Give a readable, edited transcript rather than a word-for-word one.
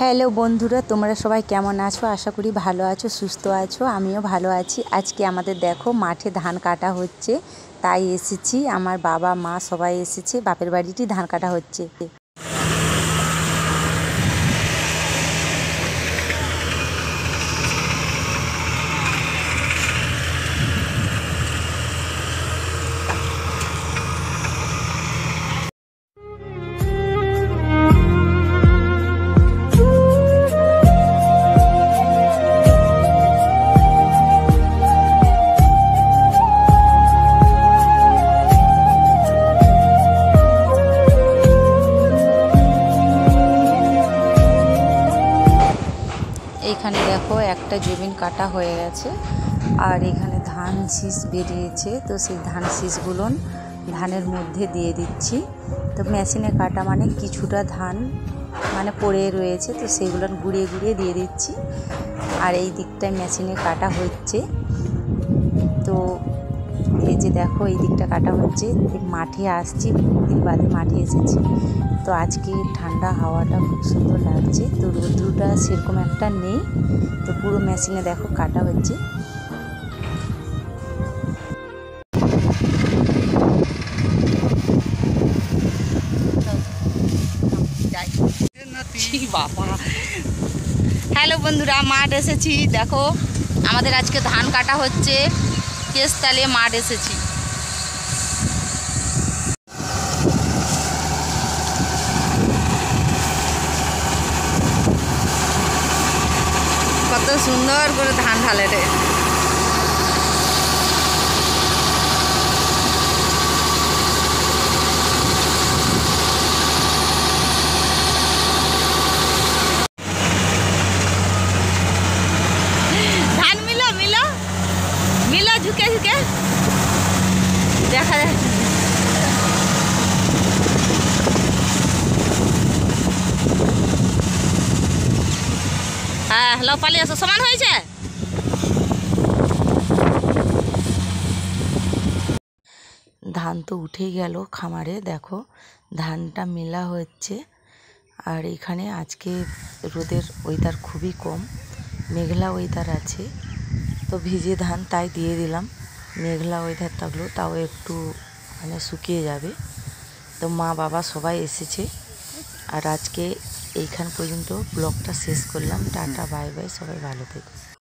Hello বন্ধুরা, তোমরা সবাই কেমন আছো? আশা করি ভালো আছো, সুস্থ আছো। আমিও ভালো আছি। আজকে আমাদের দেখো মাঠে ধান কাটা হচ্ছে, তাই এসেছি। আমার বাবা মা সবাই এসেছে, বাপের বাড়িতেই ধান কাটা হচ্ছে। এইখানে দেখো একটা জমিন কাটা হয়ে গেছে, আর এখানে ধান শীষ বেরিয়েছে। তো সেই ধান শীষগুলো ধানের মধ্যে দিয়ে দিচ্ছি। তো মেশিনে কাটা মানে কিছুটা ধান মানে পড়ে রয়েছে, তো সেগুলো গুঁড়িয়ে গুঁড়িয়ে দিয়ে দিচ্ছি। আর এই দিকটায় মেশিনে কাটা হচ্ছে। তো এই যে দেখো এই দিকটা কাটা হচ্ছে। মাঠে আসছি, বহুদিন বাদে মাঠে এসেছি। তো আজকে ঠান্ডা হাওয়াটা খুব সুন্দর লাগছে। তো রোদ্রুটা সেরকম একটা নেই। তো পুরো মেশিনে দেখো কাটা হচ্ছে। বাবা, হ্যালো বন্ধুরা, মাঠ এসেছি। দেখো আমাদের আজকে ধান কাটা হচ্ছে, কেশতালে মাঠ এসেছি। কত সুন্দর করে ধান ঢালে রে। ধান মিলো মিলো মিলো, ঝুঁকে ঝুঁকে দেখা যায়। হ্যাঁ, হ্যালো, পালিয়ে আসো। সমান হয়েছে। ধান তো উঠেই গেল খামারে। দেখো ধানটা মেলা হচ্ছে। আর এখানে আজকে রোদের ওয়েদার খুবই কম, মেঘলা ওয়েদার আছে। তো ভিজে ধান তাই দিয়ে দিলাম। মেঘলা ওয়েদার থাকলেও তাও একটু মানে শুকিয়ে যাবে। তো মা বাবা সবাই এসেছে। আর আজকে এইখান পর্যন্ত ব্লগটা শেষ করলাম। টাটা, বাই বাই, সবাই ভালো থেকো।